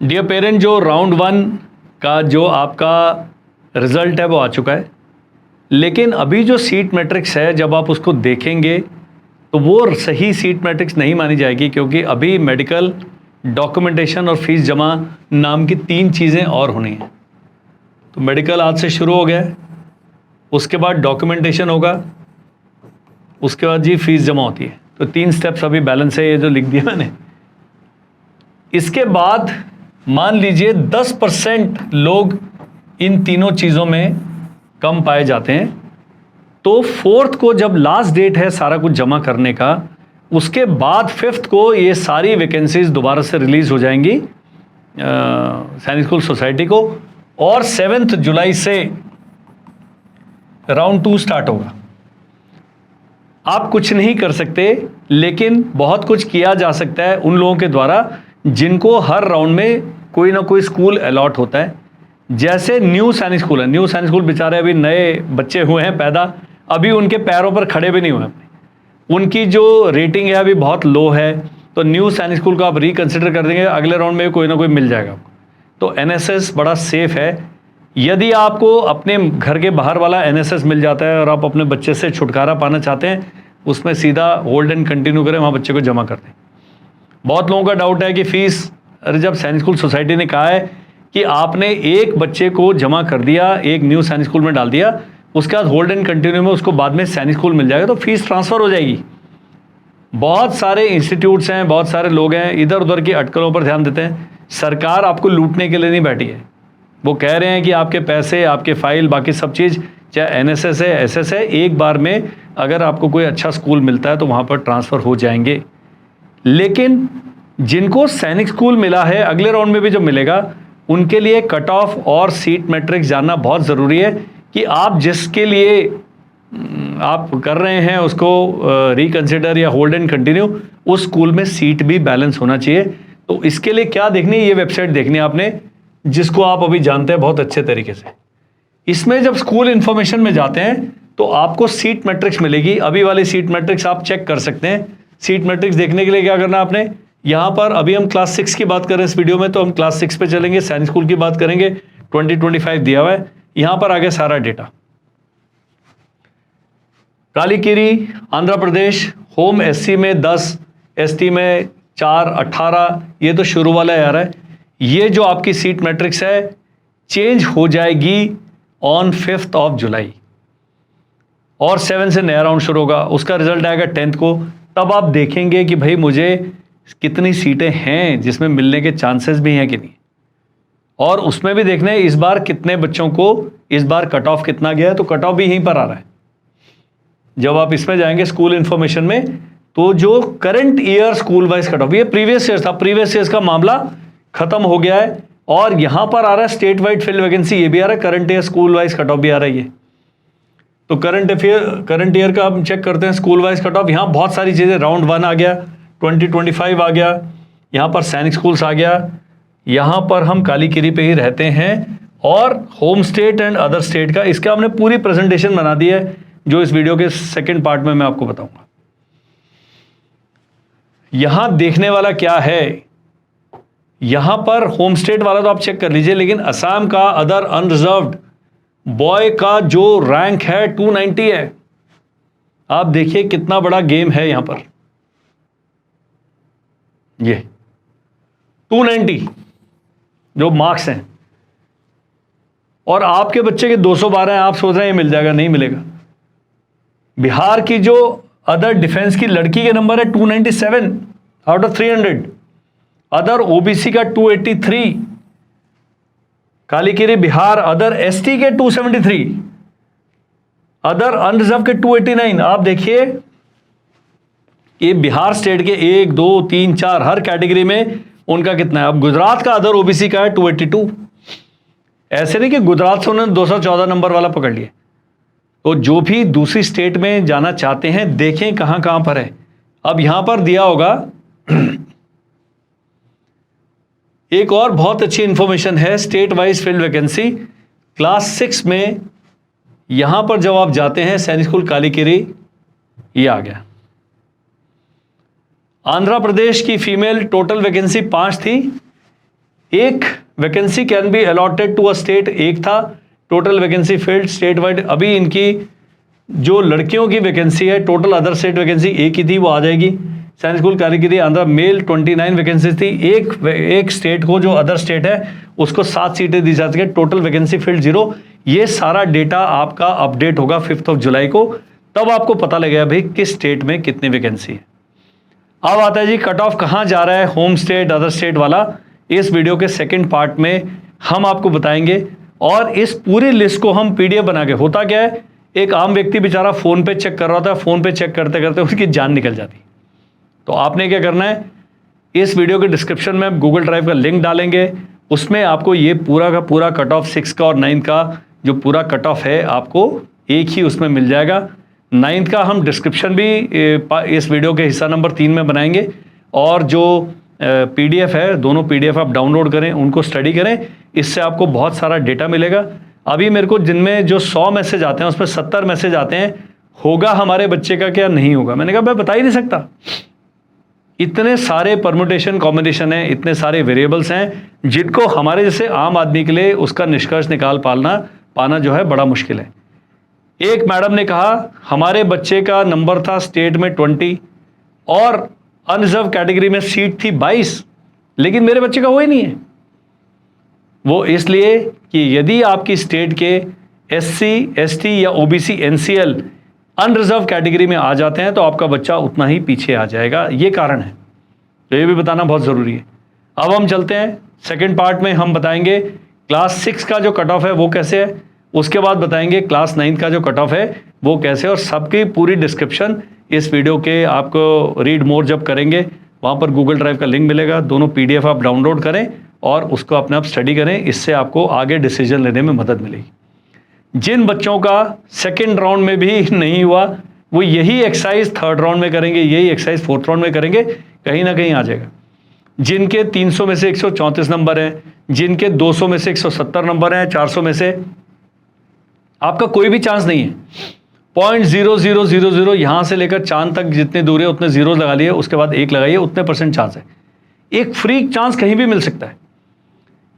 Dear parent, जो round 1 का जो आपका रिज़ल्ट है वो आ चुका है, लेकिन अभी जो सीट मैट्रिक्स है जब आप उसको देखेंगे तो वो सही सीट मैट्रिक्स नहीं मानी जाएगी, क्योंकि अभी मेडिकल, डॉक्यूमेंटेशन और फीस जमा नाम की 3 चीज़ें और होनी हैं। तो मेडिकल आज से शुरू हो गया है, उसके बाद डॉक्यूमेंटेशन होगा, उसके बाद जी फीस जमा होती है। तो 3 स्टेप्स अभी बैलेंस है, ये जो लिख दिया मैंने। इसके बाद मान लीजिए 10% लोग इन तीनों चीज़ों में कम पाए जाते हैं, तो 4th को जब लास्ट डेट है सारा कुछ जमा करने का, उसके बाद 5th को ये सारी वैकेंसीज दोबारा से रिलीज हो जाएंगी सैनिक स्कूल सोसाइटी को, और 7 जुलाई से राउंड 2 स्टार्ट होगा। आप कुछ नहीं कर सकते, लेकिन बहुत कुछ किया जा सकता है उन लोगों के द्वारा जिनको हर राउंड में कोई ना कोई स्कूल अलॉट होता है। जैसे न्यू सैनिक स्कूल है, न्यू सैनिक स्कूल बेचारे अभी नए बच्चे हुए हैं पैदा, अभी उनके पैरों पर खड़े भी नहीं हुए अपने, उनकी जो रेटिंग है अभी बहुत लो है, तो न्यू सैनिक स्कूल को आप रिकंसिडर कर देंगे, अगले राउंड में कोई ना कोई मिल जाएगा आपको। तो एनएसएस बड़ा सेफ है। यदि आपको अपने घर के बाहर वाला एनएसएस मिल जाता है और आप अपने बच्चे से छुटकारा पाना चाहते हैं, उसमें सीधा होल्ड एंड कंटिन्यू करें, वहाँ बच्चे को जमा कर दें। बहुत लोगों का डाउट है कि फीस, अरे जब सैनिक स्कूल सोसाइटी ने कहा है कि आपने एक बच्चे को जमा कर दिया, एक न्यू सैनिक स्कूल में डाल दिया, उसके बाद होल्ड एंड कंटिन्यू में उसको बाद में सैनिक स्कूल मिल जाएगा, तो फीस ट्रांसफ़र हो जाएगी। बहुत सारे इंस्टीट्यूट्स हैं, बहुत सारे लोग हैं इधर उधर की अटकलों पर ध्यान देते हैं। सरकार आपको लूटने के लिए नहीं बैठी है, वो कह रहे हैं कि आपके पैसे, आपके फाइल, बाकी सब चीज़, चाहे एनएसएस है, एसएस है, एक बार में अगर आपको कोई अच्छा स्कूल मिलता है तो वहाँ पर ट्रांसफ़र हो जाएंगे। लेकिन जिनको सैनिक स्कूल मिला है, अगले राउंड में भी जब मिलेगा, उनके लिए कट ऑफ और सीट मैट्रिक्स जानना बहुत ज़रूरी है कि आप जिसके लिए आप कर रहे हैं उसको रिकंसिडर या होल्ड एंड कंटिन्यू, उस स्कूल में सीट भी बैलेंस होना चाहिए। तो इसके लिए क्या देखनी है, ये वेबसाइट देखनी है आपने, जिसको आप अभी जानते हैं बहुत अच्छे तरीके से। इसमें जब स्कूल इन्फॉर्मेशन में जाते हैं तो आपको सीट मैट्रिक्स मिलेगी। अभी वाली सीट मैट्रिक्स आप चेक कर सकते हैं। सीट मैट्रिक्स देखने के लिए क्या करना है आपने, यहाँ पर अभी हम क्लास 6 की बात कर रहे हैं इस वीडियो में, तो हम क्लास 6 पे चलेंगे, सैनिक स्कूल की बात करेंगे। 2025 दिया हुआ है, यहाँ पर आगे सारा data. कालीकिरी Andhra Pradesh, home SC में 10, एसटी में 4, 18, ये तो शुरू वाला आ रहा है। ये जो आपकी सीट मैट्रिक्स है चेंज हो जाएगी ऑन 5 जुलाई, और 7 से नया राउंड शुरू होगा। उसका रिजल्ट आएगा 10 को। तब आप देखेंगे कि भाई मुझे कितनी सीटें हैं जिसमें मिलने के चांसेस भी हैं कि नहीं, और उसमें भी देखना है इस बार कितने बच्चों को, इस बार कट ऑफ कितना गया है, तो कट ऑफ भी यहीं पर आ रहा है। जब आप इसमें जाएंगे स्कूल इंफॉर्मेशन में, तो जो current year school wise cut off, ये प्रीवियस ईयर था, प्रीवियस ईयर का मामला खत्म हो गया है, और यहां पर आ रहा है स्टेट वाइड फिल्ड वैकेंसी, ये भी आ रहा है, current year school wise cut off भी आ रही है। तो करंट ईयर का हम चेक करते हैं, स्कूल वाइज कट ऑफ। यहाँ बहुत सारी चीज़ें, राउंड 1 आ गया, 2025 आ गया, यहाँ पर सैनिक स्कूल्स आ गया, यहाँ पर हम कालीकिरी पे ही रहते हैं, और home state and other state का, इसका हमने पूरी प्रेजेंटेशन बना दी है, जो इस वीडियो के सेकंड पार्ट में मैं आपको बताऊंगा। यहाँ देखने वाला क्या है, यहाँ पर होम स्टेट वाला तो आप चेक कर लीजिए, लेकिन असम का अदर अनरिजर्व्ड बॉय का जो रैंक है 290 है। आप देखिए कितना बड़ा गेम है यहां पर, ये 290 जो मार्क्स हैं, और आपके बच्चे के 212 हैं। आप सोच रहे हैं ये मिल जाएगा, नहीं मिलेगा। बिहार की जो अदर डिफेंस की लड़की के नंबर है 297 आउट ऑफ 300, अदर ओबीसी का 283, कालीकिरी बिहार अदर एसटी के 273, अदर अनरिजर्व के 289। आप देखिए ये बिहार स्टेट के 1, 2, 3, 4 हर कैटेगरी में उनका कितना है। अब गुजरात का अदर ओबीसी का है 282। ऐसे नहीं कि गुजरात से उन्होंने 214 नंबर वाला पकड़ लिया। तो जो भी दूसरी स्टेट में जाना चाहते हैं, देखें कहां कहां पर है। अब यहां पर दिया होगा एक और बहुत अच्छी इंफॉर्मेशन है, state wise field vacancy class 6 में। यहां पर जब आप जाते हैं सैनिक स्कूल कालीकिरी, ये आ गया। आंध्र प्रदेश की फीमेल टोटल वैकेंसी 5 थी, एक vacancy can be allotted to a state, एक था total vacancy filled state wide. अभी इनकी जो लड़कियों की वैकेंसी है, टोटल अदर स्टेट वैकेंसी एक ही थी, वो आ जाएगी। सैनिक स्कूल कालीगिरी आंध्रा मेल 29 वैकेंसी थी। एक स्टेट को, जो अदर स्टेट है, उसको 7 सीटें दी जा सके, टोटल वैकेंसी फिल्ड 0। ये सारा डेटा आपका अपडेट होगा 5 जुलाई को, तब आपको पता लगेगा भाई किस स्टेट में कितनी वैकेंसी है। अब आता है जी कट ऑफ कहां जा रहा है, होम स्टेट अदर स्टेट वाला। इस वीडियो के सेकंड पार्ट में हम आपको बताएंगे, और इस पूरी लिस्ट को हम पीडीएफ बना के, होता क्या है, एक आम व्यक्ति बेचारा फोन पे चेक कर रहा था, फोन पे चेक करते करते उसकी जान निकल जाती। तो आपने क्या करना है, इस वीडियो के डिस्क्रिप्शन में गूगल ड्राइव का लिंक डालेंगे, उसमें आपको ये पूरा का पूरा कट ऑफ 6 का और 9 का जो पूरा कट ऑफ है आपको एक ही उसमें मिल जाएगा। 9 का हम डिस्क्रिप्शन भी इस वीडियो के हिस्सा नंबर 3 में बनाएंगे, और जो पीडीएफ है, दोनों पीडीएफ आप डाउनलोड करें, उनको स्टडी करें, इससे आपको बहुत सारा डेटा मिलेगा। अभी मेरे को जिनमें जो 100 मैसेज आते हैं उसमें 70 मैसेज आते हैं, होगा हमारे बच्चे का क्या नहीं होगा। मैंने कहा मैं बता ही नहीं सकता, इतने सारे परम्यूटेशन कॉम्बिनेशन हैं, इतने सारे वेरिएबल्स हैं, जिनको हमारे जैसे आम आदमी के लिए उसका निष्कर्ष निकाल पाना जो है बड़ा मुश्किल है। एक मैडम ने कहा हमारे बच्चे का नंबर था स्टेट में 20 और अनरिजर्व कैटेगरी में सीट थी 22, लेकिन मेरे बच्चे का वो ही नहीं है। वो इसलिए कि यदि आपकी स्टेट के SC ST या OBC NCL अनरिजर्व कैटेगरी में आ जाते हैं तो आपका बच्चा उतना ही पीछे आ जाएगा, ये कारण है। तो ये भी बताना बहुत ज़रूरी है। अब हम चलते हैं सेकंड पार्ट में, हम बताएंगे क्लास 6 का जो कट ऑफ है वो कैसे है, उसके बाद बताएंगे क्लास 9 का जो कट ऑफ है वो कैसे, और सबकी पूरी डिस्क्रिप्शन इस वीडियो के आपको रीड मोर जब करेंगे वहाँ पर गूगल ड्राइव का लिंक मिलेगा, दोनों PDF आप डाउनलोड करें और उसको अपने आप स्टडी करें, इससे आपको आगे डिसीजन लेने में मदद मिलेगी। जिन बच्चों का सेकेंड राउंड में भी नहीं हुआ, वो यही एक्सरसाइज थर्ड राउंड में करेंगे, यही एक्सरसाइज फोर्थ राउंड में करेंगे, कहीं ना कहीं आ जाएगा। जिनके 300 में से 134 नंबर हैं, जिनके 200 में से 170 नंबर हैं, 400 में से आपका कोई भी चांस नहीं है। 0.0000 यहां से लेकर चांद तक जितने दूर है उतने जीरो लगा लिए, उसके बाद 1 लगाइए, उतने % चांस है। एक फ्रीक चांस कहीं भी मिल सकता है,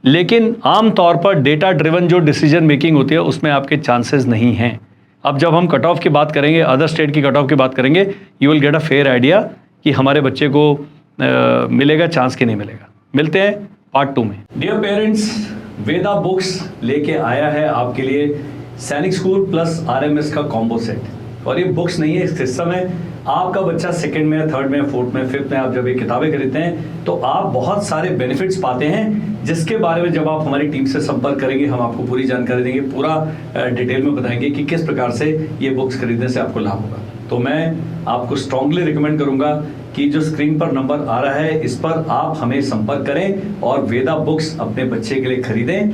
लेकिन आमतौर पर डेटा ड्रिवन जो डिसीजन मेकिंग होती है उसमें आपके चांसेस नहीं हैं। अब जब हम कट ऑफ की बात करेंगे, अदर स्टेट की कट ऑफ की बात करेंगे, you will get a fair idea कि हमारे बच्चे को मिलेगा चांस कि नहीं मिलेगा। मिलते हैं पार्ट 2 में। डियर पेरेंट्स, वेदा बुक्स लेके आया है आपके लिए सैनिक स्कूल प्लस RMS का कॉम्बो सेट, और ये बुक्स नहीं है, इस समय आपका बच्चा सेकंड में, थर्ड में, फोर्थ में, फिफ्थ में आप जब ये किताबें खरीदते हैं तो आप बहुत सारे बेनिफिट्स पाते हैं, जिसके बारे में जब आप हमारी टीम से संपर्क करेंगे हम आपको पूरी जानकारी देंगे, पूरा डिटेल में बताएंगे कि किस प्रकार से ये बुक्स खरीदने से आपको लाभ होगा। तो मैं आपको स्ट्रांगली रिकमेंड करूंगा कि जो स्क्रीन पर नंबर आ रहा है इस पर आप हमें संपर्क करें और वेदा बुक्स अपने बच्चे के लिए खरीदें,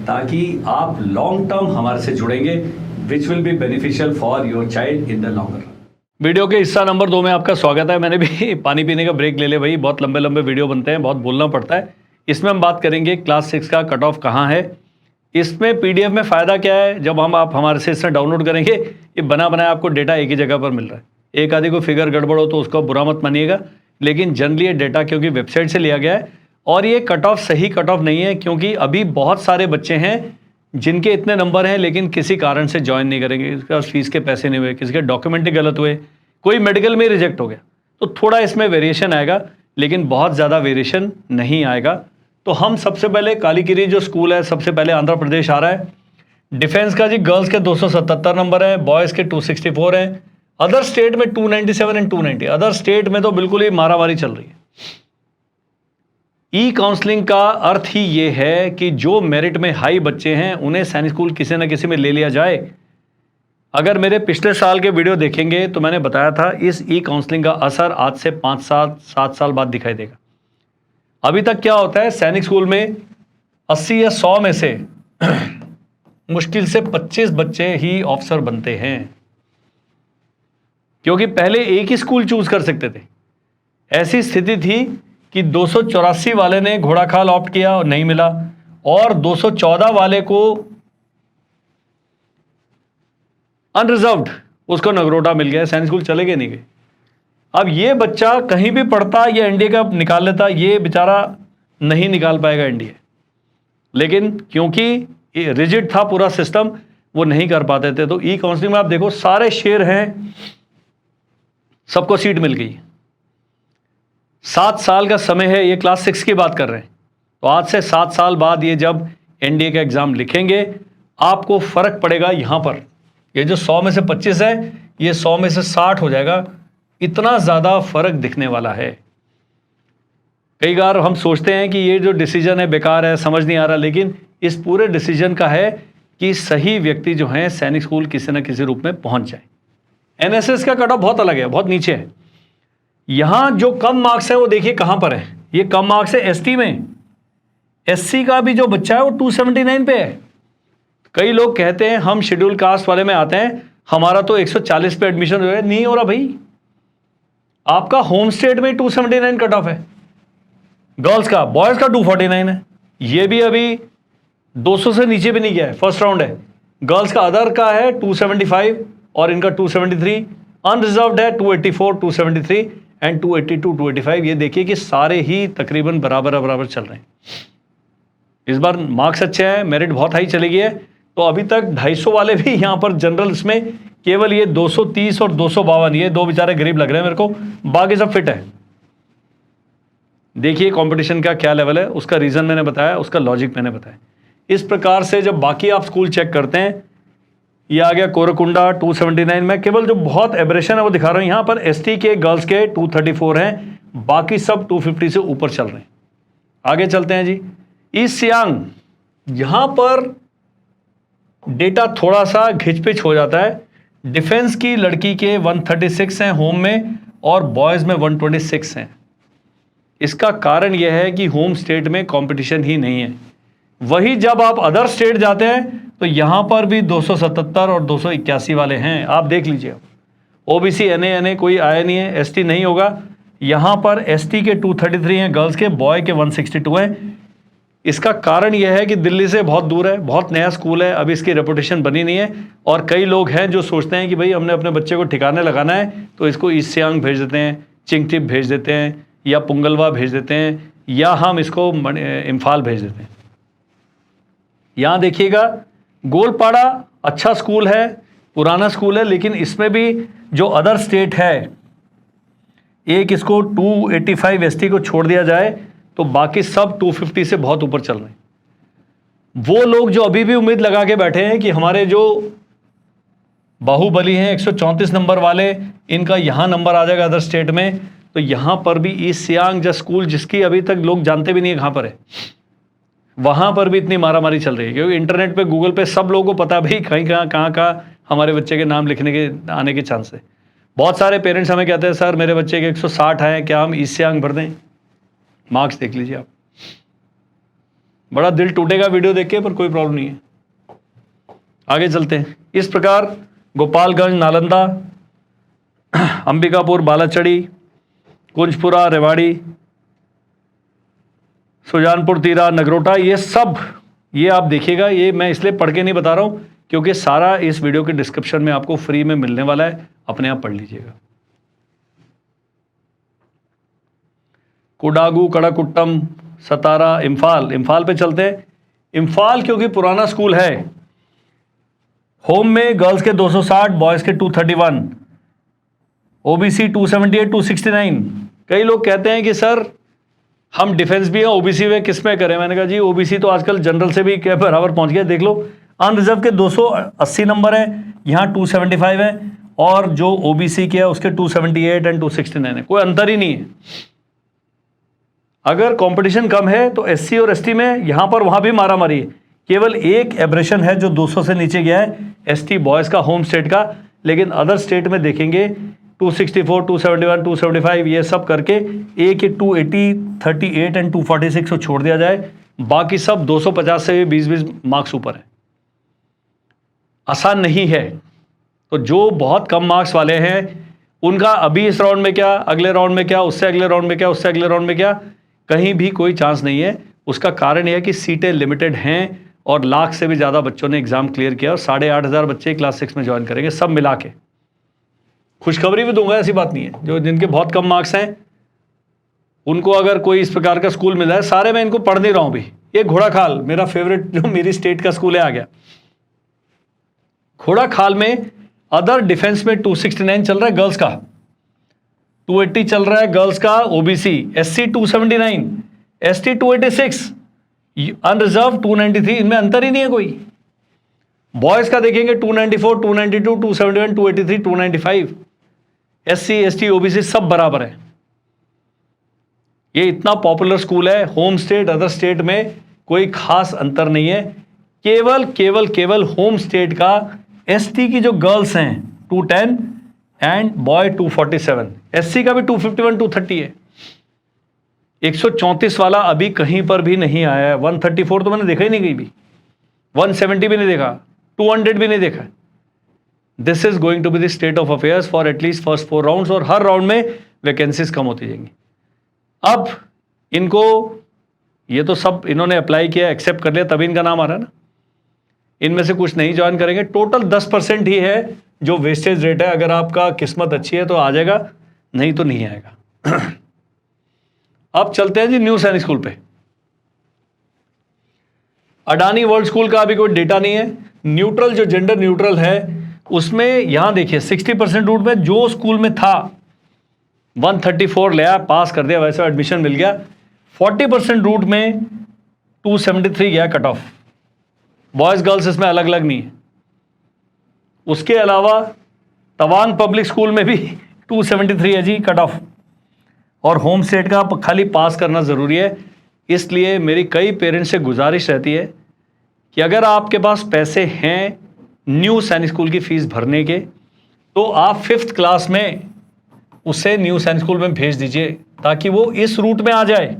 ताकि आप लॉन्ग टर्म हमारे से जुड़ेंगे, which will be beneficial for your child in the long run. Video के हिस्सा नंबर 2 में आपका स्वागत है। मैंने भी पानी पीने का ब्रेक ले लिया भाई, बहुत लंबे लंबे वीडियो बनते हैं, बहुत बोलना पड़ता है। इसमें हम बात करेंगे क्लास 6 का कट ऑफ कहाँ है, इसमें PDF में फ़ायदा क्या है, जब आप हमारे से इसमें डाउनलोड करेंगे, ये बना बनाया आपको डेटा एक ही जगह पर मिल रहा है। एक आदि को फिगर गड़बड़ हो तो उसको बुरा मत मानिएगा, लेकिन जनरली ये डेटा क्योंकि वेबसाइट से लिया गया है, और ये कट ऑफ सही कट ऑफ नहीं है, क्योंकि अभी बहुत सारे बच्चे हैं जिनके इतने नंबर हैं लेकिन किसी कारण से ज्वाइन नहीं करेंगे, इसके पास फीस के पैसे नहीं हुए, किसी के डॉक्यूमेंट ही गलत हुए, कोई मेडिकल में रिजेक्ट हो गया, तो थोड़ा इसमें वेरिएशन आएगा, लेकिन बहुत ज़्यादा वेरिएशन नहीं आएगा। तो हम सबसे पहले कालीगिरी जो स्कूल है, सबसे पहले आंध्र प्रदेश आ रहा है। डिफेंस का जी गर्ल्स के 277 नंबर है, बॉयज़ के 264 हैं, अदर स्टेट में 297 एंड 290। अदर स्टेट में तो बिल्कुल ही मारामारी चल रही है। ई काउंसलिंग का अर्थ ही ये है कि जो मेरिट में हाई बच्चे हैं उन्हें सैनिक स्कूल किसी न किसी में ले लिया जाए। अगर मेरे पिछले साल के वीडियो देखेंगे तो मैंने बताया था इस ई काउंसलिंग का असर आज से 5-7 साल बाद दिखाई देगा। अभी तक क्या होता है, सैनिक स्कूल में 80 या 100 में से मुश्किल से 25 बच्चे ही ऑफिसर बनते हैं, क्योंकि पहले एक ही स्कूल चूज कर सकते थे। ऐसी स्थिति थी कि 284 वाले ने घोड़ाखाल ऑप्ट किया और नहीं मिला, और 214 वाले को अनरिजर्व्ड उसको नगरोटा मिल गया, सैनिक स्कूल चले गए नहीं गए। अब ये बच्चा कहीं भी पढ़ता या एनडीए का निकाल लेता, ये बेचारा नहीं निकाल पाएगा एनडीए। लेकिन क्योंकि रिजिड था पूरा सिस्टम, वो नहीं कर पाते थे। तो ई काउंसलिंग में आप देखो सारे शेयर हैं, सबको सीट मिल गई। 7 साल का समय है, ये क्लास 6 की बात कर रहे हैं। तो आज से 7 साल बाद ये जब एनडीए का एग्जाम लिखेंगे, आपको फर्क पड़ेगा यहां पर। ये जो 100 में से 25 है, ये 100 में से 60 हो जाएगा। इतना ज्यादा फर्क दिखने वाला है। कई बार हम सोचते हैं कि ये जो डिसीजन है बेकार है, समझ नहीं आ रहा, लेकिन इस पूरे डिसीजन का है कि सही व्यक्ति जो है सैनिक स्कूल किसी न किसी रूप में पहुंच जाए। एनएसएस का कट ऑफ बहुत अलग है, बहुत नीचे है। यहां जो कम मार्क्स है वो देखिए कहां पर है। ये कम मार्क्स है एसटी में। एससी का भी जो बच्चा है वो 279 पे है। कई लोग कहते हैं हम शेड्यूल कास्ट वाले में आते हैं, हमारा तो 140 पे एडमिशन हो रहा है। नहीं हो रहा भाई, आपका होम स्टेट में 279 कट ऑफ है गर्ल्स का। बॉयज का 249 है। ये भी अभी 200 से नीचे भी नहीं गया है, फर्स्ट राउंड है। गर्ल्स का अदर का है 275 और इनका 273। अनरिजर्व्ड है 284, 273 एंड 282, 285। ये देखिए कि सारे ही तकरीबन बराबर बराबर चल रहे हैं। इस बार मार्क्स अच्छे हैं, मेरिट बहुत हाई चली गई है। तो अभी तक 250 वाले भी यहां पर जनरल्स में केवल ये 230 और 252, ये दो बेचारे गरीब लग रहे हैं मेरे को, बाकी सब फिट है। देखिए कंपटीशन का क्या लेवल है, उसका रीजन मैंने बताया, उसका लॉजिक मैंने बताया। इस प्रकार से जब बाकी आप स्कूल चेक करते हैं, ये आ गया कोरकुंडा 279 में। केवल जो बहुत एब्रेशन है वो दिखा रहा हूं। यहां पर एसटी के गर्ल्स के 234 हैं, बाकी सब 250 से ऊपर चल रहे हैं। आगे चलते हैं जी। ईस्ट सियांग, यहां पर डेटा थोड़ा सा घिचपिच हो जाता है। डिफेंस की लड़की के 136 हैं होम में और बॉयज में 126 हैं। इसका कारण यह है कि होम स्टेट में कंपटीशन ही नहीं है। वही जब आप अदर स्टेट जाते हैं तो यहां पर भी 277 और 281 वाले हैं। आप देख लीजिए, ओबीसी एनए कोई आया नहीं है, एसटी नहीं होगा। यहां पर एसटी के 233 हैं गर्ल्स के, बॉय के 162 हैं। इसका कारण यह है कि दिल्ली से बहुत दूर है, बहुत नया स्कूल है, अभी इसकी रेपुटेशन बनी नहीं है। और कई लोग हैं जो सोचते हैं कि भाई हमने अपने बच्चे को ठिकाने लगाना है तो इसको ईस्ट सियांग भेज देते हैं, चिंगटिप भेज देते हैं, या पुंगलवा भेज देते हैं, या हम इसको इम्फाल भेज देते हैं। यहां देखिएगा गोलपाड़ा अच्छा स्कूल है, पुराना स्कूल है, लेकिन इसमें भी जो अदर स्टेट है, एक इसको 285 एसटी को छोड़ दिया जाए तो बाकी सब 250 से बहुत ऊपर चल रहे हैं। वो लोग जो अभी भी उम्मीद लगा के बैठे हैं कि हमारे जो बाहुबली हैं 134 नंबर वाले, इनका यहां नंबर आ जाएगा अदर स्टेट में, तो यहां पर भी ईस्ट सियांग जो स्कूल जिसकी अभी तक लोग जानते भी नहीं है कहां पर है, वहां पर भी इतनी मारामारी चल रही है। क्योंकि इंटरनेट पे गूगल पे सब लोगों को पता है भाई कहीं कहाँ हमारे बच्चे के नाम लिखने के आने के चांस है। बहुत सारे पेरेंट्स हमें कहते हैं सर मेरे बच्चे के 160 आए, क्या हम ईस्ट सियांग भर दें? मार्क्स देख लीजिए आप, बड़ा दिल टूटेगा वीडियो देख के, पर कोई प्रॉब्लम नहीं है। आगे चलते हैं। इस प्रकार गोपालगंज, नालंदा, अंबिकापुर, बालाचड़ी, कुंजपुरा, रेवाड़ी, सुजानपुर, तीरा, नगरोटा, ये सब ये आप देखिएगा। ये मैं इसलिए पढ़ के नहीं बता रहा हूं क्योंकि सारा इस वीडियो के डिस्क्रिप्शन में आपको फ्री में मिलने वाला है, अपने आप पढ़ लीजिएगा। कोडागू, कड़ाकुट्टम, सतारा, इम्फाल पे चलते हैं। इम्फाल क्योंकि पुराना स्कूल है, होम में गर्ल्स के 260, बॉयज के 231, ओबीसी 278, 269। कई लोग कहते हैं कि सर हम डिफेंस भी है, ओबीसी में किस में करें? मैंने कहा जी ओबीसी तो आजकल जनरल से भी क्या बराबर पहुंच गया, देख लो। अनरिजर्व के 280 नंबर है, यहाँ 275 है, और जो ओबीसी के है उसके 278 एंड 269 है, कोई अंतर ही नहीं है। अगर कंपटीशन कम है तो एससी और एसटी में यहां पर वहां भी मारा मारी है। केवल एक एब्रेशन है जो 200 से नीचे गया है, एसटी बॉयज का होम स्टेट का, लेकिन अदर स्टेट में देखेंगे 264, 271, 275 ये सब करके एक 280, 38 एंड 246 को छोड़ दिया जाए, बाकी सब 250 से 20-20 मार्क्स ऊपर है। आसान नहीं है। तो जो बहुत कम मार्क्स वाले हैं उनका अभी इस राउंड में क्या, अगले राउंड में क्या, उससे अगले राउंड में क्या, उससे अगले राउंड में क्या, कहीं भी कोई चांस नहीं है। उसका कारण यह है कि सीटें लिमिटेड हैं और लाख से भी ज़्यादा बच्चों ने एग्जाम क्लियर किया और 8,500 बच्चे क्लास 6 में ज्वाइन करेंगे सब मिला के। खुशखबरी भी दूंगा, ऐसी बात नहीं है। जो जिनके बहुत कम मार्क्स हैं उनको अगर कोई इस प्रकार का स्कूल मिला है, सारे मैं इनको पढ़ नहीं रहा हूं भी, ये घोड़ाखाल मेरा फेवरेट जो मेरी स्टेट का स्कूल है आ गया। घोड़ाखाल में अदर डिफेंस में 269 चल रहा है गर्ल्स का, 280 चल रहा है गर्ल्स का ओबीसी, एससी 279, एसटी 286, अनरिजर्व 293, इनमें अंतर ही नहीं है कोई। बॉयज का देखेंगे 294, 292, 271, 283, 295, एससी एसटी ओबीसी सब बराबर है। ये इतना पॉपुलर स्कूल है, होम स्टेट अदर स्टेट में कोई खास अंतर नहीं है। केवल होम स्टेट का एसटी की जो गर्ल्स हैं 210 एंड बॉय 247, एससी का भी 251 230 है। 134 वाला अभी कहीं पर भी नहीं आया है। 134 तो मैंने देखा ही नहीं कहीं भी, 170 भी नहीं देखा, 200 भी नहीं देखा। This is going to be the state of affairs for at least first 4 rounds, और हर राउंड में वैकेंसीज कम होती जाएंगी। अब इनको ये तो सब इन्होंने अप्लाई किया, एक्सेप्ट कर लिया, तभी इनका नाम आ रहा है ना। इनमें से कुछ नहीं ज्वाइन करेंगे। टोटल 10% ही है जो वेस्टेज रेट है। अगर आपका किस्मत अच्छी है तो आ जाएगा, नहीं तो नहीं आएगा। अब चलते हैं जी न्यू सैनिक स्कूल पे। अडानी वर्ल्ड स्कूल का अभी कोई डेटा नहीं है। न्यूट्रल जो जेंडर न्यूट्रल है उसमें यहां देखिए 60% रूट में जो स्कूल में था 134 लिया, पास कर दिया, वैसे एडमिशन मिल गया। 40% रूट में 273 गया कट ऑफ। बॉयज गर्ल्स इसमें अलग अलग नहीं है। उसके अलावा तवांग पब्लिक स्कूल में भी 273 है जी कट ऑफ, और होम स्टेट का खाली पास करना ज़रूरी है। इसलिए मेरी कई पेरेंट्स से गुजारिश रहती है कि अगर आपके पास पैसे हैं न्यू सैनिक स्कूल की फ़ीस भरने के, तो आप 5th क्लास में उसे न्यू सैनिक स्कूल में भेज दीजिए ताकि वो इस रूट में आ जाए।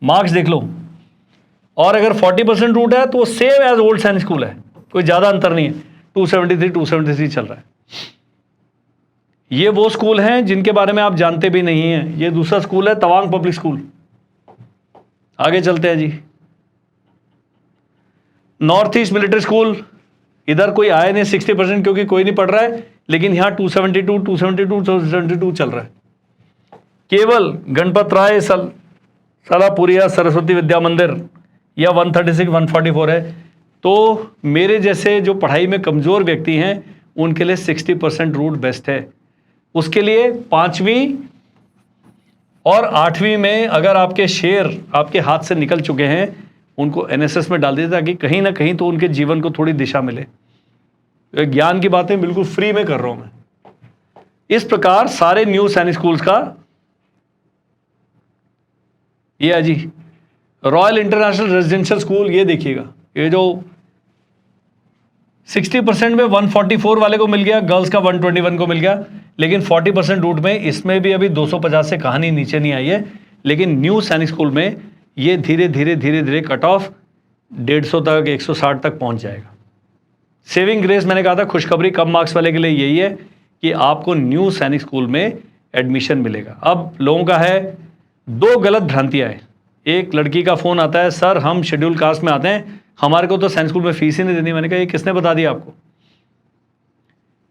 मार्क्स देख लो, और अगर 40% रूट है तो वो सेम एज ओल्ड सैनिक स्कूल है, कोई ज़्यादा अंतर नहीं है। 273 चल रहा है। ये वो स्कूल हैं जिनके बारे में आप जानते भी नहीं हैं। ये दूसरा स्कूल है तवांग पब्लिक स्कूल। आगे चलते हैं जी। नॉर्थ ईस्ट मिलिट्री स्कूल, इधर कोई आया नहीं 60%, क्योंकि कोई नहीं पढ़ रहा है, लेकिन यहां 272 चल रहा है। केवल गणपत राय सलापुरिया सरस्वती विद्या मंदिर या 136 144 है। तो मेरे जैसे जो पढ़ाई में कमज़ोर व्यक्ति हैं उनके लिए 60% रूट बेस्ट है। उसके लिए 5वीं और 8वीं में अगर आपके शेर आपके हाथ से निकल चुके हैं उनको एनएसएस में डाल दीजिए, ताकि कहीं ना कहीं तो उनके जीवन को थोड़ी दिशा मिले। ज्ञान की बातें बिल्कुल फ्री में कर रहा हूं मैं। इस प्रकार सारे न्यू सैनिक स्कूल्स का ये है जी। रॉयल इंटरनेशनल रेजिडेंशियल स्कूल, ये देखिएगा, ये जो 60% में 144 वाले को मिल गया, गर्ल्स का 121 को मिल गया, लेकिन 40% रूट में इसमें भी अभी 250 से कहानी नीचे नहीं आई है। लेकिन न्यू सैनिक स्कूल में ये धीरे धीरे कट ऑफ 150 तक 160 तक पहुंच जाएगा। सेविंग ग्रेस मैंने कहा था, खुशखबरी कम मार्क्स वाले के लिए यही है कि आपको न्यू सैनिक स्कूल में एडमिशन मिलेगा। अब लोगों का है 2 गलत भ्रांतियां हैं। एक लड़की का फ़ोन आता है, सर हम शेड्यूल कास्ट में आते हैं, हमारे को तो सैनिक स्कूल में फीस ही नहीं देनी। मैंने कहा ये किसने बता दिया आपको?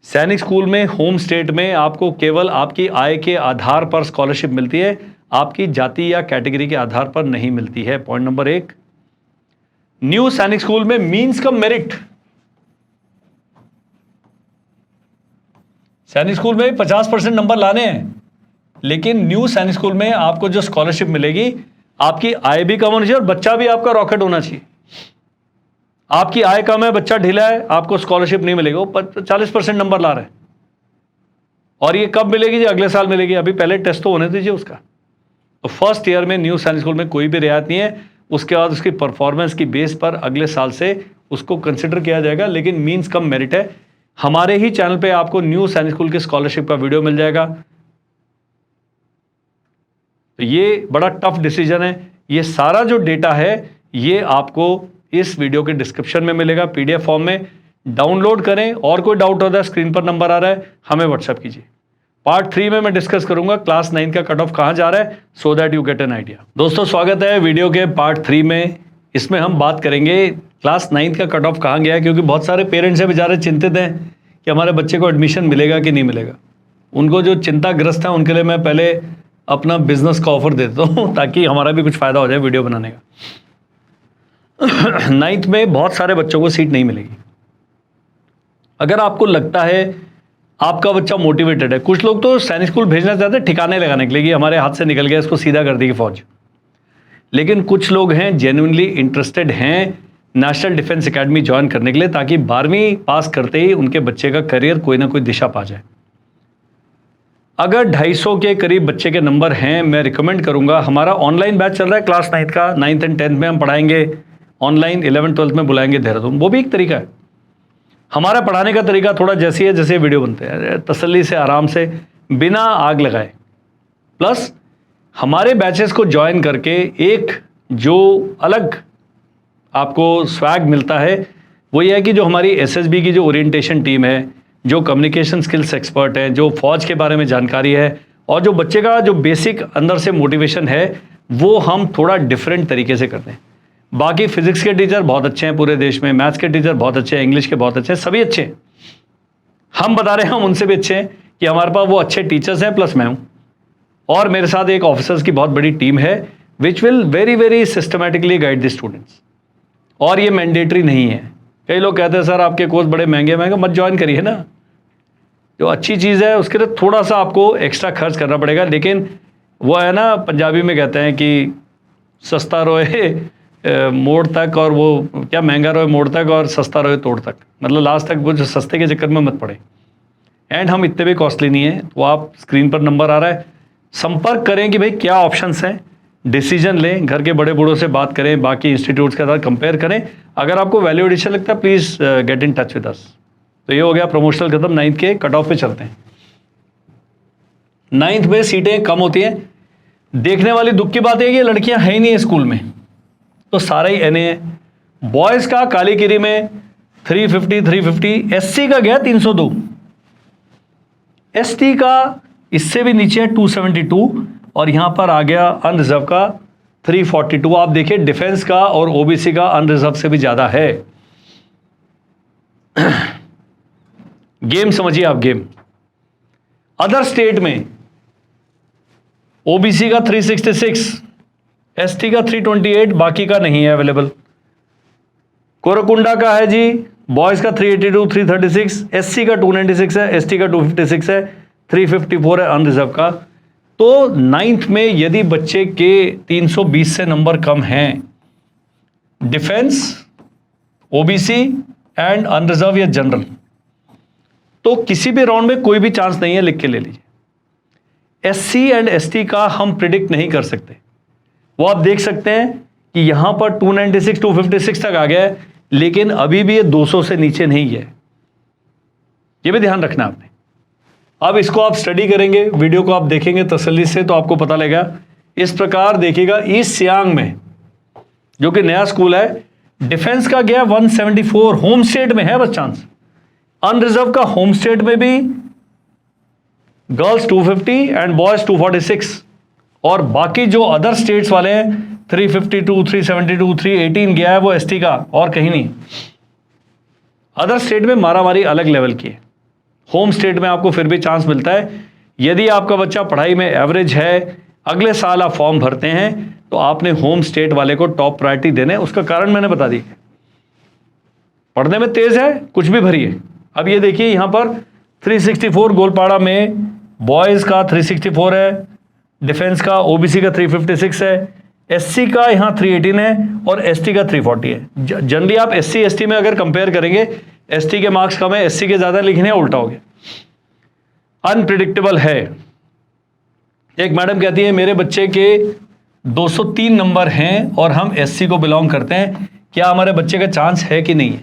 सैनिक स्कूल में होम स्टेट में आपको केवल आपकी आय के आधार पर स्कॉलरशिप मिलती है, आपकी जाति या कैटेगरी के आधार पर नहीं मिलती है। Point number 1। न्यू सैनिक स्कूल में मीन्स कम मेरिट। सैनिक स्कूल में 50% नंबर लाने हैं, लेकिन न्यू सैनिक स्कूल में आपको जो स्कॉलरशिप मिलेगी, आपकी आय भी कम होनी चाहिए और बच्चा भी आपका रॉकेट होना चाहिए। आपकी आय कम है, बच्चा ढीला है, आपको स्कॉलरशिप नहीं मिलेगी। वो 40% नंबर ला रहे हैं, और ये कब मिलेगी जी? अगले साल मिलेगी। अभी पहले टेस्ट तो होने दीजिए उसका। तो फर्स्ट ईयर में न्यू सैनिक स्कूल में कोई भी रियायत नहीं है। उसके बाद उसकी परफॉर्मेंस की बेस पर अगले साल से उसको कंसिडर किया जाएगा, लेकिन मीन्स कम मेरिट है। हमारे ही चैनल पे आपको न्यू सैनिक स्कूल की स्कॉलरशिप का वीडियो मिल जाएगा। तो ये बड़ा टफ डिसीजन है। ये सारा जो डेटा है ये आपको इस वीडियो के डिस्क्रिप्शन में मिलेगा, पीडीएफ फॉर्म में। डाउनलोड करें, और कोई डाउट होता है स्क्रीन पर नंबर आ रहा है, हमें व्हाट्सएप कीजिए। पार्ट 3 में मैं डिस्कस करूंगा क्लास 9 का कट ऑफ कहां जा रहा है, so that you get an idea. दोस्तों स्वागत है वीडियो के पार्ट 3 में। इसमें हम बात करेंगे क्लास 9 का कट ऑफ कहां गया है, क्योंकि बहुत सारे पेरेंट्स हैं बेचारे चिंतित हैं कि हमारे बच्चे को एडमिशन मिलेगा कि नहीं मिलेगा। उनको जो चिंताग्रस्त है उनके लिए मैं पहले अपना बिजनेस का ऑफर देता हूँ ताकि हमारा भी कुछ फ़ायदा हो जाए वीडियो बनाने का। नाइन्थ में बहुत सारे बच्चों को सीट नहीं मिलेगी। अगर आपको लगता है आपका बच्चा मोटिवेटेड है, कुछ लोग तो सैनिक स्कूल भेजना चाहते हैं ठिकाने लगाने के लिए कि हमारे हाथ से निकल गया, इसको सीधा कर देगी फौज। लेकिन कुछ लोग हैं जेन्युइनली इंटरेस्टेड हैं नेशनल डिफेंस एकेडमी ज्वाइन करने के लिए, ताकि 12वीं पास करते ही उनके बच्चे का करियर कोई ना कोई दिशा पा जाए। अगर 250 के करीब बच्चे के नंबर हैं, मैं रिकमेंड करूंगा, हमारा ऑनलाइन बैच चल रहा है क्लास 9 का, 9th एंड 10th में हम पढ़ाएंगे ऑनलाइन, 11th 12th में बुलाएंगे देहरादून, वो भी एक तरीका है। हमारा पढ़ाने का तरीका थोड़ा जैसे है जैसे वीडियो बनते हैं, तसल्ली से आराम से बिना आग लगाए। प्लस हमारे बैचेस को ज्वाइन करके एक जो अलग आपको स्वैग मिलता है वो ये है कि जो हमारी एसएसबी की जो ओरिएंटेशन टीम है, जो कम्युनिकेशन स्किल्स एक्सपर्ट है, जो फौज के बारे में जानकारी है, और जो बच्चे का जो बेसिक अंदर से मोटिवेशन है, वो हम थोड़ा डिफरेंट तरीके से करते हैं। बाकी फिजिक्स के टीचर बहुत अच्छे हैं पूरे देश में, मैथ्स के टीचर बहुत अच्छे हैं, इंग्लिश के बहुत अच्छे हैं, सभी अच्छे हैं। हम बता रहे हैं हम उनसे भी अच्छे हैं कि हमारे पास वो अच्छे टीचर्स हैं, प्लस मैं हूँ, और मेरे साथ एक ऑफिसर्स की बहुत बड़ी टीम है which will very very systematically guide the students. और ये मैंडेटरी नहीं है। कई लोग कहते हैं सर आपके कोर्स बड़े महंगे महंगे, मत ज्वाइन करिए ना। जो अच्छी चीज़ है उसके लिए थोड़ा सा आपको एक्स्ट्रा खर्च करना पड़ेगा, लेकिन वो है ना, पंजाबी में कहते हैं कि सस्ता रोए मोड़ तक, और वो क्या महंगा रोए मोड़ तक और सस्ता रोए तोड़ तक, मतलब लास्ट तक वो जो सस्ते के चक्कर में मत पड़े। एंड हम इतने भी कॉस्टली नहीं है। तो आप स्क्रीन पर नंबर आ रहा है, संपर्क करें कि भाई क्या ऑप्शंस हैं, डिसीजन लें, घर के बड़े बूढ़ों से बात करें, बाकी इंस्टीट्यूट्स के साथ कंपेयर करें। अगर आपको वैल्यू एडिशन लगता है please get in touch with us. तो ये हो गया प्रमोशनल खत्म। 9th के कट ऑफ पे चलते हैं। 9th में सीटें कम होती हैं। देखने वाली दुख की बात है कि लड़कियां है ही नहीं है स्कूल में, तो सारा ही एनए है। बॉयज़ का कालीकिरी में 350, एससी का गया 302, एसटी का इससे भी नीचे है 272, और यहां पर आ गया अनरिजर्व का 342। आप देखिए डिफेंस का और ओबीसी का अनरिजर्व से भी ज्यादा है। गेम समझिए आप, गेम। अदर स्टेट में ओबीसी का 366, एसटी का 328, बाकी का नहीं है अवेलेबल। कोरकुंडा का है जी बॉयज का 382, 336, एससी का 296 है, एसटी का 256 है, 354 है अनरिजर्व का। तो 9th में यदि बच्चे के 320 से नंबर कम हैं, डिफेंस, ओबीसी एंड अनरिजर्व या जनरल, तो किसी भी राउंड में कोई भी चांस नहीं है, लिख के ले लीजिए। एससी एंड एसटी का हम प्रिडिक्ट नहीं कर सकते। वो आप देख सकते हैं कि यहां पर 296, 256 तक आ गया है, लेकिन अभी भी ये 200 से नीचे नहीं है। ये भी ध्यान रखना आपने। अब इसको आप स्टडी करेंगे, वीडियो को आप देखेंगे तसल्ली से, तो आपको पता लगेगा। इस प्रकार देखिएगा, ईस्ट सियांग में जो कि नया स्कूल है, डिफेंस का गया 174, होम स्टेट में है बस चांस। अनरिजर्व का होम स्टेट में भी गर्ल्स 250 एंड बॉयज 246, और बाकी जो अदर स्टेट्स वाले हैं 352, 372, 318 गया है वो एसटी का, और कहीं नहीं। अदर स्टेट में मारामारी अलग लेवल की है। होम स्टेट में आपको फिर भी चांस मिलता है। यदि आपका बच्चा पढ़ाई में एवरेज है, अगले साल आप फॉर्म भरते हैं, तो आपने होम स्टेट वाले को टॉप प्रायोरिटी देने। उसका कारण मैंने बता दी, पढ़ने में तेज है, कुछ भी भरिए। अब ये देखिए यहां पर 364 गोलपाड़ा में बॉयज का 364 है, डिफेंस का ओबीसी का 356 है, एससी का यहां 318 है, और एसटी का 340 है। जनरली आप एससी एसटी में अगर कंपेयर करेंगे, एसटी के मार्क्स कम है, एससी के ज्यादा, लिखने उल्टा हो गया। अनप्रिडिक्टेबल है। एक मैडम कहती है मेरे बच्चे के 203 नंबर हैं और हम एससी को बिलोंग करते हैं, क्या हमारे बच्चे का चांस है कि नहीं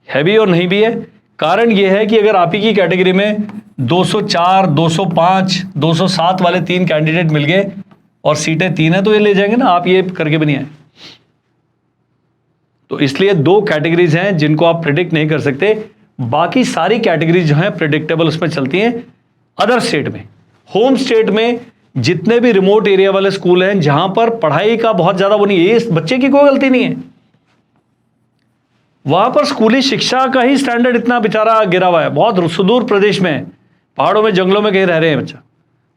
है भी और नहीं भी है। कारण यह है कि अगर आप ही की कैटेगरी में 204, 205, 207 वाले 3 कैंडिडेट मिल गए और सीटें 3 है, तो ये ले जाएंगे ना, आप ये करके भी नहीं आए। तो इसलिए 2 कैटेगरीज हैं जिनको आप प्रिडिक्ट नहीं कर सकते। बाकी सारी कैटेगरीज जो हैं प्रिडिक्टेबल उसमें चलती हैं। अदर स्टेट में, होम स्टेट में जितने भी रिमोट एरिया वाले स्कूल हैं जहां पर पढ़ाई का बहुत ज्यादा वो नहीं है, इस बच्चे की कोई गलती नहीं है, वहां पर स्कूली शिक्षा का ही स्टैंडर्ड इतना बेचारा गिरा हुआ है। बहुत सुदूर प्रदेश में, पहाड़ों में, जंगलों में कहीं रह रहे हैं बच्चा,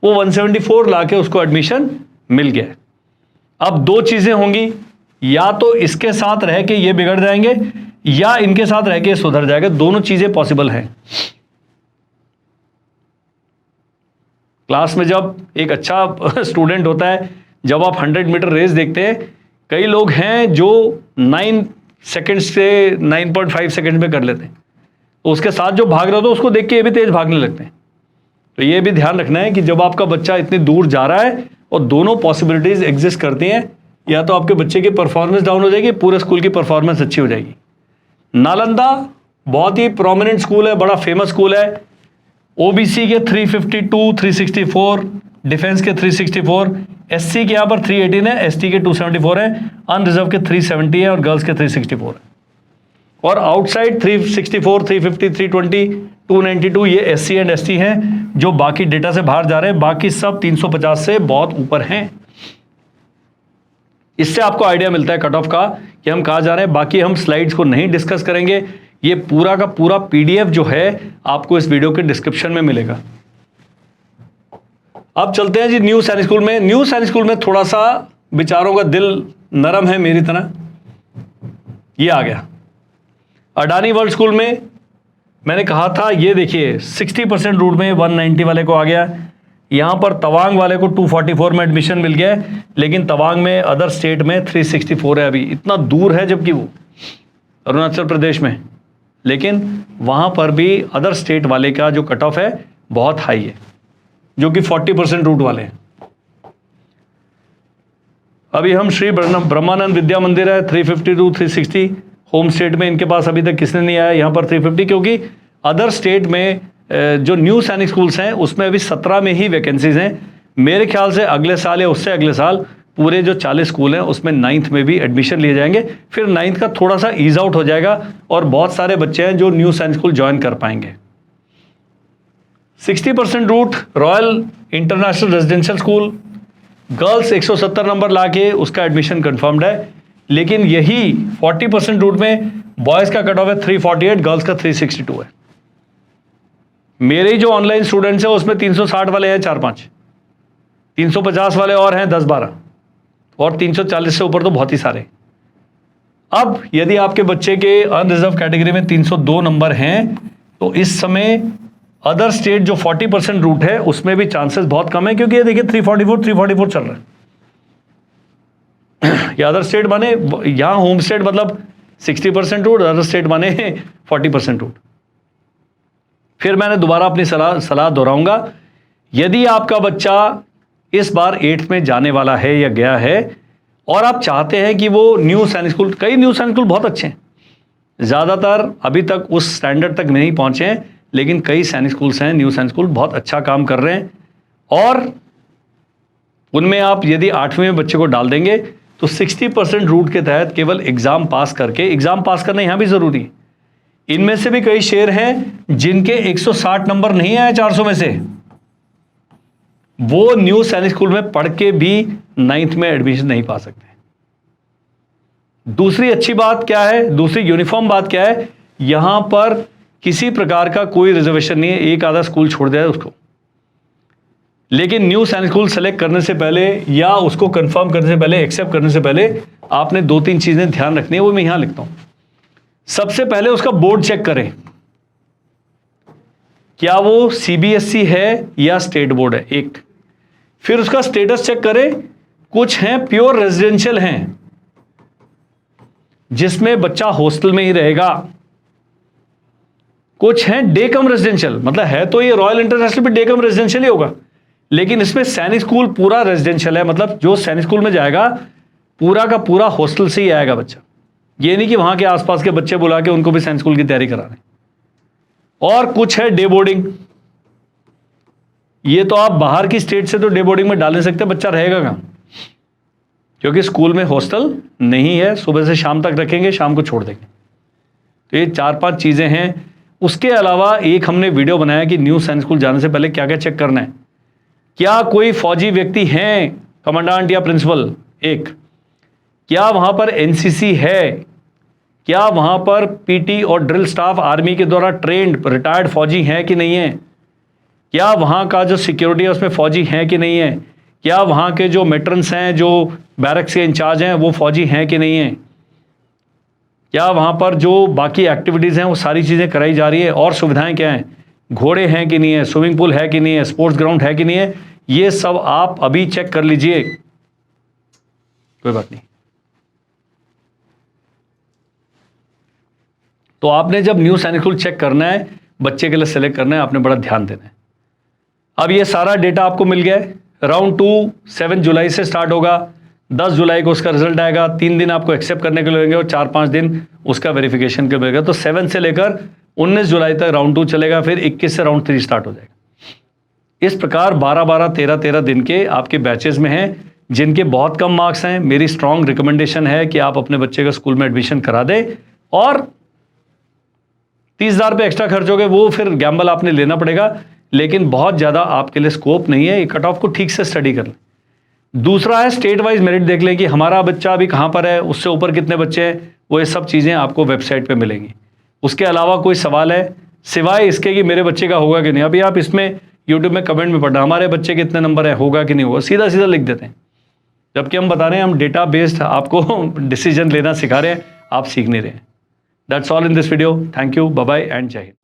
वो 174 लाके उसको एडमिशन मिल गया। अब 2 चीजें होंगी, या तो इसके साथ रह के ये बिगड़ जाएंगे या इनके साथ रह के सुधर जाएगा, दोनों चीजें पॉसिबल हैं। क्लास में जब एक अच्छा स्टूडेंट होता है, जब आप 100 मीटर रेस देखते हैं, कई लोग हैं जो 9 सेकंड से 9.5 सेकंड में कर लेते हैं, तो उसके साथ जो भाग रहा होता है उसको देख के ये भी तेज भागने लगते हैं। तो ये भी ध्यान रखना है कि जब आपका बच्चा इतनी दूर जा रहा है और दोनों पॉसिबिलिटीज एग्जिस्ट करती हैं, या तो आपके बच्चे की परफॉर्मेंस डाउन हो जाएगी, पूरे स्कूल की परफॉर्मेंस अच्छी हो जाएगी। नालंदा बहुत ही प्रोमिनेंट स्कूल है, बड़ा फेमस स्कूल है। ओबीसी के 352, 364, डिफेंस के 364, एससी के यहाँ पर 318 है, एसटी के 274 है, अनरिजर्व के 370 है और गर्ल्स के 364 है। और आउटसाइड 364, 350, 320, 292 ये एससी एंड एसटी हैं जो बाकी डेटा से बाहर जा रहे हैं, बाकी सब 350 से बहुत ऊपर हैं। इससे आपको आइडिया मिलता है कट ऑफ का कि हम कहाँ जा रहे हैं। बाकी हम स्लाइड्स को नहीं डिस्कस करेंगे, ये पूरा का पूरा पीडीएफ जो है आपको इस वीडियो के डिस्क्रिप्शन में मिलेगा। अब चलते हैं जी न्यू सैनिक स्कूल में। न्यू सैनिक स्कूल में थोड़ा सा बेचारों का दिल नरम है मेरी तरह। ये आ गया अडानी वर्ल्ड स्कूल में, मैंने कहा था ये देखिए 60% रूट में 190 वाले को आ गया। यहाँ पर तवांग वाले को 244 में एडमिशन मिल गया है, लेकिन तवांग में अदर स्टेट में 364 है। अभी इतना दूर है जबकि वो अरुणाचल प्रदेश में, लेकिन वहाँ पर भी अदर स्टेट वाले का जो कट ऑफ है बहुत हाई है, जो कि 40% रूट वाले हैं। अभी हम श्री ब्रह्मानंद विद्या मंदिर है 352, 360 होम स्टेट में, इनके पास अभी तक किसने नहीं आया यहाँ पर 350, क्योंकि अदर स्टेट में जो न्यू सैनिक स्कूल्स हैं उसमें अभी 17 में ही वैकेंसीज हैं। मेरे ख्याल से अगले साल या उससे अगले साल पूरे जो 40 स्कूल हैं उसमें 9th में भी एडमिशन लिए जाएंगे, फिर 9th का थोड़ा सा ईज आउट हो जाएगा और बहुत सारे बच्चे हैं जो न्यू सैनिक स्कूल ज्वाइन कर पाएंगे। 60% root royal international residential school, girls 170 number लाके उसका एडमिशन कंफर्म्ड है, लेकिन यही 40% रूट में बॉयज़ का कट ऑफ है 348, गर्ल्स का 362 है। मेरे जो ऑनलाइन स्टूडेंट्स हैं उसमें 360 वाले हैं 4-5, 350 वाले और हैं 10-12, और 340 से ऊपर तो बहुत ही सारे। अब यदि आपके बच्चे के अनरिजर्व कैटेगरी में 302 नंबर हैं तो इस समय अदर स्टेट जो 40% रूट है उसमें भी चांसेस बहुत कम है, क्योंकि ये देखिए 344 चल रहा है। ये अदर स्टेट माने यहां होम स्टेट मतलब 60% रूट, अदर स्टेट माने 40% रूट। फिर मैंने दोबारा अपनी सलाह दोहराऊंगा, यदि आपका बच्चा इस बार 8th में जाने वाला है या गया है और आप चाहते हैं कि वो न्यू सैनिक स्कूल, कई न्यू सैनिक स्कूल बहुत अच्छे हैं, ज़्यादातर अभी तक उस स्टैंडर्ड तक नहीं पहुंचे हैं, लेकिन कई सैनिक स्कूल्स हैं, न्यू सैनिक स्कूल बहुत अच्छा काम कर रहे हैं, और उनमें आप यदि 8वीं में बच्चे को डाल देंगे तो 60% रूट के तहत केवल एग्जाम पास करके, एग्जाम पास करना यहां भी जरूरी है। इनमें से भी कई शेर हैं जिनके 160 नंबर नहीं आए 400 में से, वो न्यू सैनिक स्कूल में पढ़ के भी 9th में एडमिशन नहीं पा सकते। दूसरी अच्छी बात क्या है, दूसरी यूनिफॉर्म बात क्या है, यहां पर किसी प्रकार का कोई रिजर्वेशन नहीं है, एक आधा स्कूल छोड़ दिया है उसको। लेकिन न्यू सैनिक स्कूल सेलेक्ट करने से पहले या उसको कंफर्म करने से पहले, एक्सेप्ट करने से पहले आपने 2-3 चीजें ध्यान रखनी है, वो मैं यहां लिखता हूं। सबसे पहले उसका बोर्ड चेक करें, क्या वो सीबीएसई है या स्टेट बोर्ड है, एक। फिर उसका स्टेटस चेक करें, कुछ हैं प्योर रेजिडेंशियल हैं जिसमें बच्चा हॉस्टल में ही रहेगा, कुछ हैं डे कम रेजिडेंशियल, मतलब है तो ये रॉयल इंटरनेशनल भी डे कम रेजिडेंशियल ही होगा, लेकिन इसमें सैनिक स्कूल पूरा रेजिडेंशियल है, मतलब जो सैनिक स्कूल में जाएगा पूरा का पूरा हॉस्टल से ही आएगा बच्चा। ये नहीं कि वहां के आसपास के बच्चे बुला के उनको भी सैनिक स्कूल की तैयारी करा रहे। और कुछ है डे बोर्डिंग, ये तो आप बाहर की स्टेट से तो डे बोर्डिंग में डाल नहीं सकते, बच्चा रहेगा कहां, क्योंकि स्कूल में हॉस्टल नहीं है, सुबह से शाम तक रखेंगे, शाम को छोड़ देंगे। तो ये 4-5 चीजें हैं। उसके अलावा एक हमने वीडियो बनाया कि न्यू सैनिक स्कूल जाने से पहले क्या क्या चेक करना है। क्या कोई फौजी व्यक्ति हैं, कमांडेंट या प्रिंसिपल, एक। क्या वहां पर एनसीसी है, क्या वहां पर पीटी और ड्रिल स्टाफ आर्मी के द्वारा ट्रेंड रिटायर्ड फौजी हैं कि नहीं है, क्या वहां का जो सिक्योरिटी है उसमें फौजी हैं कि नहीं है, क्या वहाँ के जो मेट्रन्स हैं, जो बैरक्स के इंचार्ज हैं, वो फौजी हैं कि नहीं हैं, क्या वहाँ पर जो बाकी एक्टिविटीज़ हैं वो सारी चीज़ें कराई जा रही है, और सुविधाएं क्या हैं, घोड़े हैं कि नहीं है, स्विमिंग पूल है कि नहीं है, स्पोर्ट्स ग्राउंड है कि नहीं है, ये सब आप अभी चेक कर लीजिए। कोई बात नहीं। तो आपने जब न्यू सैनिक स्कूल चेक करना है, बच्चे के लिए सेलेक्ट करना है, आपने बड़ा ध्यान देना है। अब ये सारा डेटा आपको मिल गया है। राउंड 2 7 जुलाई से स्टार्ट होगा, 10 जुलाई को उसका रिजल्ट आएगा, 3 दिन आपको एक्सेप्ट करने के लिए लगेंगे और 4-5 दिन उसका वेरिफिकेशन के लिए मिलेगा। तो 7 से लेकर 19 जुलाई तक राउंड 2 चलेगा, फिर 21 से राउंड 3 स्टार्ट हो जाएगा। इस प्रकार 12-12, 13-13 दिन के आपके बैचेस में हैं, जिनके बहुत कम मार्क्स हैं। मेरी स्ट्रांग रिकमेंडेशन है कि आप अपने बच्चे का स्कूल में एडमिशन करा दें, और 30,000 रुपये एक्स्ट्रा खर्च हो गए, वो फिर गैम्बल आपने लेना पड़ेगा, लेकिन बहुत ज़्यादा आपके लिए स्कोप नहीं है। ये कट ऑफ को ठीक से स्टडी कर लें। दूसरा है स्टेट वाइज मेरिट देख लें कि हमारा बच्चा अभी कहाँ पर है, उससे ऊपर कितने बच्चे हैं, वो ये सब चीज़ें आपको वेबसाइट पे मिलेंगी। उसके अलावा कोई सवाल है सिवाय इसके कि मेरे बच्चे का होगा कि नहीं, अभी आप इसमें यूट्यूब में कमेंट में पढ़ना हमारे बच्चे के इतने नंबर है, होगा कि नहीं होगा, सीधा सीधा लिख देते हैं। जबकि हम बता रहे हैं हम डेटा बेस्ड आपको डिसीजन लेना सिखा रहे हैं, आप सीख नहीं रहे हैं। That's all in this video. Thank you, bye bye and जय हिंद।